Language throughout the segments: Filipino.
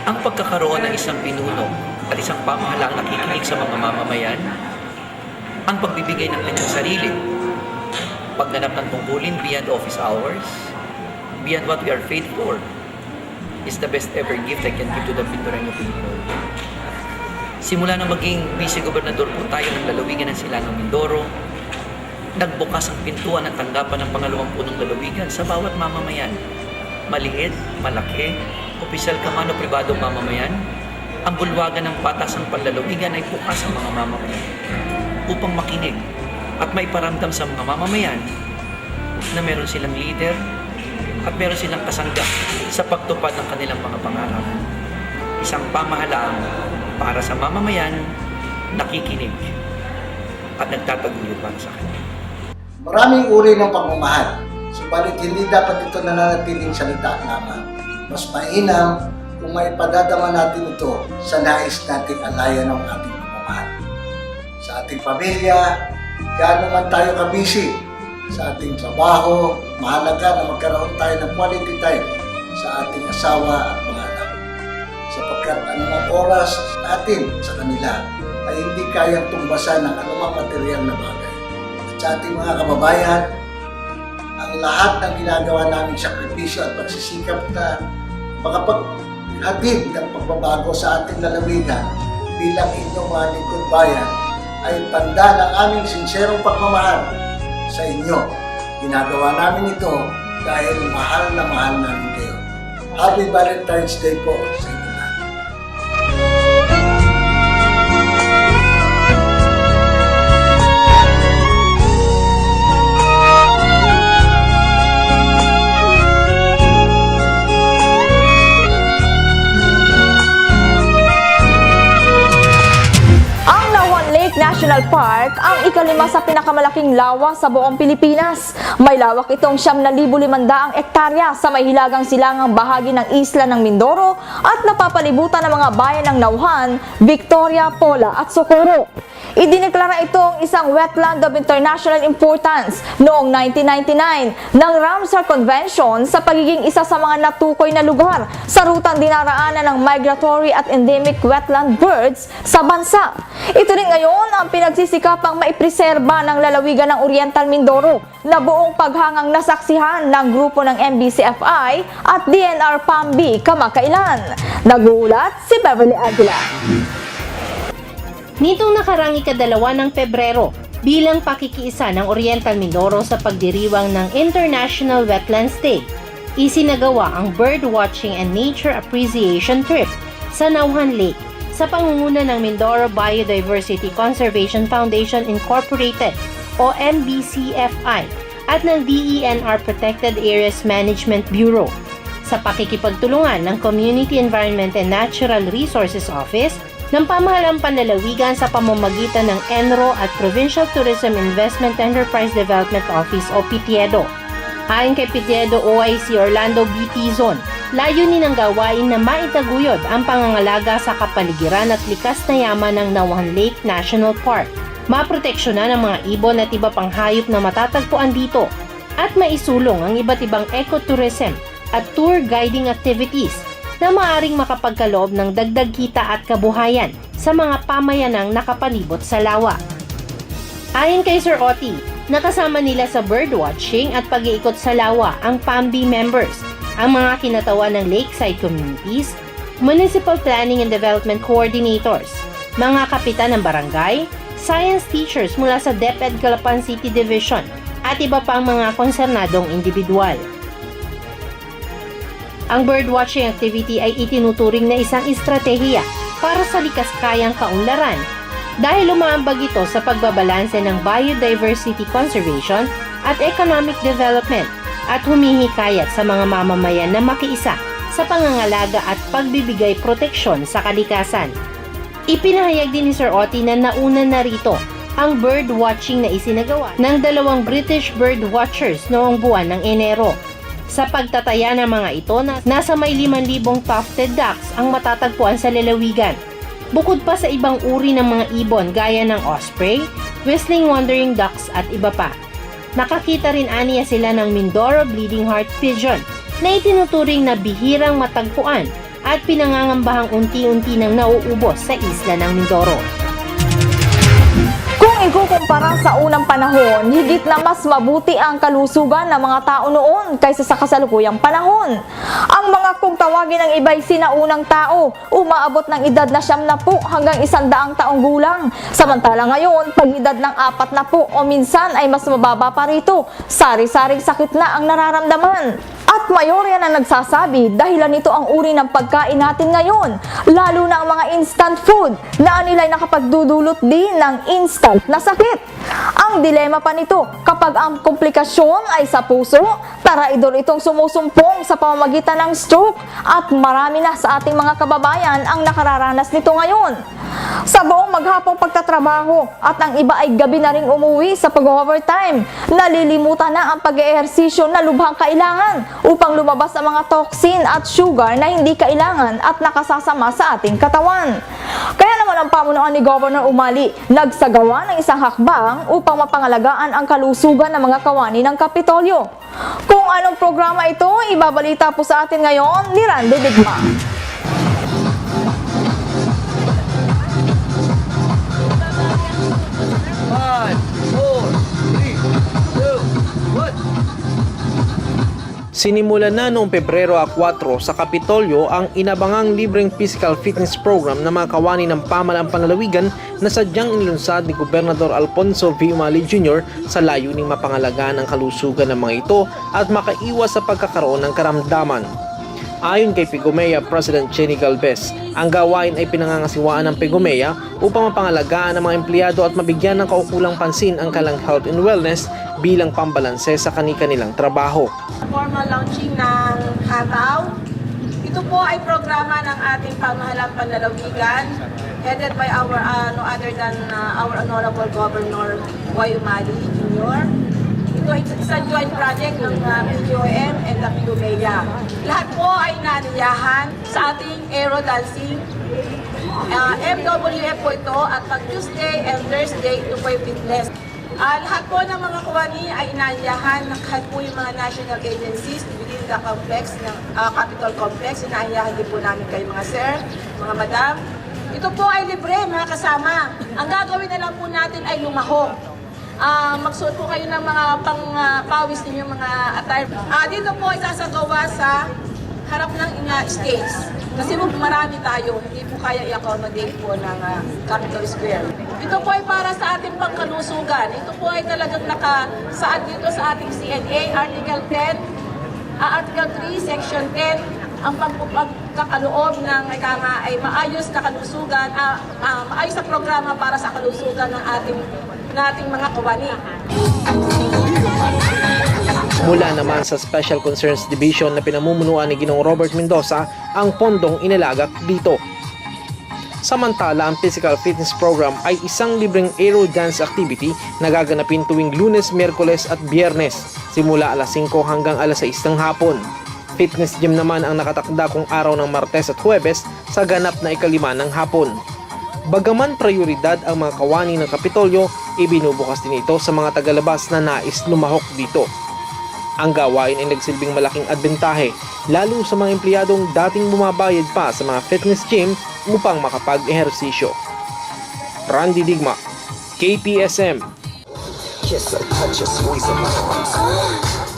Ang pagkakaroon ng isang pinuno at isang pamahalaang nakikinig sa mga mamamayan, ang pagbibigay ng kanyang sarili, pagganap ng tungkulin beyond office hours, beyond what we are paid for, is the best ever gift I can give to the Mindoreño people. Simula na maging vice-gobernador po tayo ng lalawigan ng Silangang Mindoro, nagbukas ang pintuan at tanggapan ng pangalawang punong lalawigan sa bawat mamamayan. Maliit, malaki, opisyal ka man o pribadong mamamayan, ang bulwagan ng patas ng panlalawigan ay bukas sa mga mamamayan upang makinig at maiparamdam sa mga mamamayan na meron silang leader at meron silang kasanggap sa pagtupad ng kanilang mga pangarap. Isang pamahalaan para sa mamamayan, nakikinig at nagtataguyod para sa kanila. Maraming uri ng pagmamahal, subalit hindi dapat ito nananatiling salita lamang. Mas mainam kung maipadadama natin ito sa nais nating alayan ng ating pagmamahal. Sa ating pamilya, gaano man tayo kabisi, sa ating trabaho, mahalaga na magkaroon tayo ng quality time sa ating asawa at mga anak. Sapagkat anumang oras natin sa kanila ay hindi kayang tumbasan ng anumang material na bagay. At sa ating mga kababayan, ang lahat ng ginagawa naming sakripisyo at pagsisikap na makapaghatid ng pagbabago sa ating lalawigan bilang inyong mga lingkod bayan ay tanda ng aming sinserong pagmamahal sa inyo. Ginagawa namin ito dahil mahal na mahal namin kayo. Happy Valentine's Day po sa inyo lahat. National Park ang ikalima sa pinakamalaking lawa sa buong Pilipinas. May lawak itong 9,500 ektarya sa may hilagang silangang bahagi ng isla ng Mindoro at napapalibutan ng mga bayan ng Nauhan, Victoria, Pola at Socorro. Idineklara itong isang wetland of international importance noong 1999 ng Ramsar Convention sa pagiging isa sa mga natukoy na lugar sa rutang dinaraanan ng migratory at endemic wetland birds sa bansa. Ito rin ngayon ang pinagsisikapang maipreserba ng lalawigan ng Oriental Mindoro na buong paghangang nasaksihan ng grupo ng MBCFI at DNR PAMB kamakailan. Nagulat si Beverly Aguila. Nitong nakarang ikadalawa ng Pebrero, bilang pakikiisa ng Oriental Mindoro sa pagdiriwang ng International Wetlands Day, isinagawa ang Bird Watching and Nature Appreciation Trip sa Nauhan Lake sa pangunguna ng Mindoro Biodiversity Conservation Foundation Incorporated o MBCFI at ng DENR Protected Areas Management Bureau sa pakikipagtulungan ng Community Environment and Natural Resources Office ng pamahalang panlalawigan sa pamamagitan ng ENRO at Provincial Tourism Investment Enterprise Development Office o PTEDO. Ayon kay PTEDO OIC Orlando B. Tizon, layunin ng gawain na maitaguyod ang pangangalaga sa kapaligiran at likas na yaman ng Nauhan Lake National Park, maproteksyonan ang mga ibon at iba pang hayop na matatagpuan dito, at maisulong ang iba't ibang ecotourism at tour guiding activities na maaring makapagkaloob ng dagdag kita at kabuhayan sa mga pamayanang nakapalibot sa lawa. Ayon kay Sir Oti, nakasama nila sa birdwatching at pag-iikot sa lawa ang PAMB members, ang mga kinatawan ng lakeside communities, municipal planning and development coordinators, mga kapitan ng barangay, science teachers mula sa DepEd Calapan City Division, at iba pang mga konsernadong individual. Ang birdwatching activity ay itinuturing na isang estratehiya para sa likas kayang kaunlaran dahil umaambag ito sa pagbabalanse ng biodiversity conservation at economic development at humihikayat sa mga mamamayan na makiisa sa pangangalaga at pagbibigay proteksyon sa kalikasan. Ipinahayag din ni Sir Oti na nauna na rito ang birdwatching na isinagawa ng 2 British birdwatchers noong buwan ng Enero. Sa pagtataya ng mga ito, nasa may 5,000 tufted ducks ang matatagpuan sa lalawigan. Bukod pa sa ibang uri ng mga ibon gaya ng osprey, whistling wandering ducks at iba pa. Nakakita rin aniya sila ng Mindoro bleeding heart pigeon na itinuturing na bihirang matagpuan at pinangangambahang unti-unti nang nauubos sa isla ng Mindoro. Kung ikukumpara sa unang panahon, higit na mas mabuti ang kalusugan ng mga tao noon kaysa sa kasalukuyang panahon. Ang mga kung tawagin ng iba'y sinaunang tao, umaabot ng edad na 90 hanggang 100 taong gulang. Samantala ngayon, pag edad ng 40 o minsan ay mas mababa pa rito, sari-saring sakit na ang nararamdaman. At mayorya na nagsasabi dahilan nito ang uri ng pagkain natin ngayon, lalo na ang mga instant food na nila'y nakapagdudulot din ng instant na sakit. Ang dilema pa nito, kapag ang komplikasyon ay sa puso, taraidor itong sumusumpong sa pamamagitan ng stroke at marami na sa ating mga kababayan ang nakararanas nito ngayon. Sa buong maghapong pagtatrabaho at ang iba ay gabi na ring umuwi sa pag-overtime, nalilimutan na ang pag-eehersisyo na lubhang kailangan upang lumabas ang mga toxin at sugar na hindi kailangan at nakasasama sa ating katawan. Kaya naman ang pamunuan ni Governor Umali nagsagawa ng isang hakbang upang mapangalagaan ang kalusugan ng mga kawani ng Kapitolyo. Kung anong programa ito, ibabalita po sa atin ngayon ni Randy Digma. 5, 4, 3, 2, 1. Sinimulan na noong Pebrero 4 sa Kapitolyo ang inabangang libreng physical fitness program na mga kawani ng pamahalaang panlalawigan na sadyang inilunsad ni Gobernador Alfonso V. Umali Jr. sa layuning mapangalagaan ang kalusugan ng mga ito at makaiwas sa pagkakaroon ng karamdaman. Ayon kay Pigomea President Jenny Galvez, ang gawain ay pinangangasiwaan ng Pigomea upang mapangalagaan ang mga empleyado at mabigyan ng kaukulang pansin ang kanilang health and wellness bilang pambalanse sa kani-kanilang trabaho. Formal launching ng Hataw. Ito po ay programa ng ating pamahalang panlalawigan headed by our no other than our Honorable Governor Boy Umali Jr. Ito ay isang joint project ng PGOM and the Pigomea. Lahat po ay naaniyahan sa ating aero dancing. MWF po ito at pag Tuesday and Thursday ito po yung fitness. Lahat po ng mga kawani ay inaanyahan ng kahit po yung mga national agencies within the complex, ng Capitol Complex, inaanyahan din po namin kayo mga sir, mga madam. Ito po ay libre mga kasama. Ang gagawin na lang po natin ay lumahok. Magsuot po kayo ng mga pang-pawis ninyo mga attire. Dito po ay sasagawa sa harap ng stage. Kasi marami tayo, hindi po kaya i-accommodate po ng Capitol Square. Ito po ay para sa ating pangkalusugan. Ito po ay talagang nakasaad dito sa ating CNA, Article 10, Article 3, Section 10, ang pagkakaloob ng ay maayos na kalusugan, maayos na programa para sa kalusugan ng ating mga kawani. Mula naman sa Special Concerns Division na pinamumunuan ni Ginoong Robert Mendoza ang pondong inilagak dito. Samantala, ang physical fitness program ay isang libreng aero dance activity na gaganapin tuwing Lunes, Miyerkules at Biyernes simula alas 5 hanggang alas 6 ng hapon. Fitness gym naman ang nakatakda kung araw ng Martes at Huwebes sa ganap na 5 ng hapon. Bagaman prioridad ang mga kawani ng Kapitolyo, ibinubukas din ito sa mga tagalabas na nais lumahok dito. Ang gawain ay nagsilbing malaking adbentahe, lalo sa mga empleyadong dating bumabayad pa sa mga fitness gym upang makapag-ehersisyo. Randy Digma, KPSM. Kiss her, touch her, squeeze her.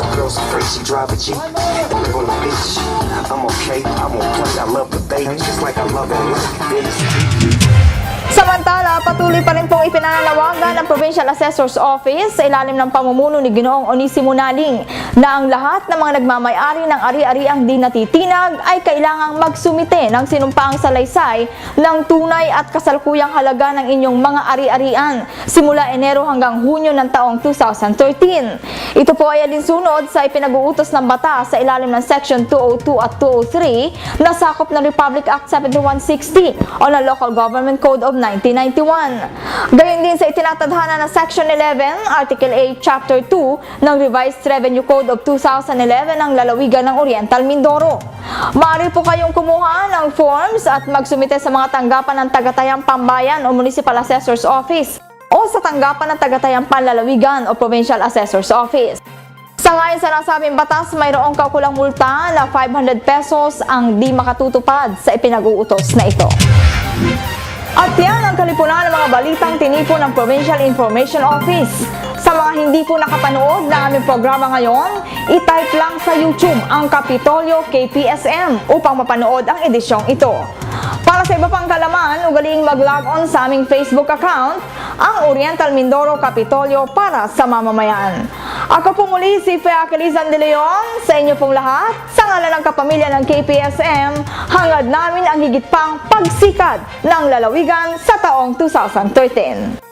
The girl's afraid she drive a Jeep. Live on the beach. I'm okay, I won't play. I love the baby just like I love it. Samantala, patuloy pa rin pong ipinananawagan ng Provincial Assessor's Office sa ilalim ng pamumuno ni Ginoong Onesimo Naling na ang lahat ng mga nagmamay-ari ng ari-ariang di natitinag ay kailangang magsumite ng sinumpaang salaysay ng tunay at kasalukuyang halaga ng inyong mga ari-arian simula Enero hanggang Hunyo ng taong 2013. Ito po ay alinsunod sa ipinag-uutos ng batas sa ilalim ng Section 202 at 203 na sakop ng Republic Act 7160 o ng Local Government Code of 1991. Gayon din sa itinatadhana ng Section 11, Article 8, Chapter 2 ng Revised Revenue Code of 2011 ng lalawigan ng Oriental Mindoro. Maaari po kayong kumuha ng forms at magsumite sa mga tanggapan ng Tagatayang Pambayan o Municipal Assessor's Office o sa tanggapan ng Tagatayang Panlalawigan o Provincial Assessor's Office. Sa Sangayon sa nasabing batas, mayroong kaukulang multa na 500 pesos ang di makatutupad sa ipinag-uutos na ito. At yan ang kalipunan ng mga balitang tinipon ng Provincial Information Office. Sa mga hindi po nakapanood ng aming programa ngayon, i-type lang sa YouTube ang Kapitolyo KPSM upang mapanood ang edisyong ito. Para sa iba pang kalaman, ugaling mag-log on sa aming Facebook account, ang Oriental Mindoro Kapitolyo para sa mamamayan. Ako po muli si Fea Aquilizan de Leon, sa inyo pong lahat, sa ngalan ng kapamilya ng KPSM, hangad namin ang higit pang pagsikat ng lalawigan sa taong 2013.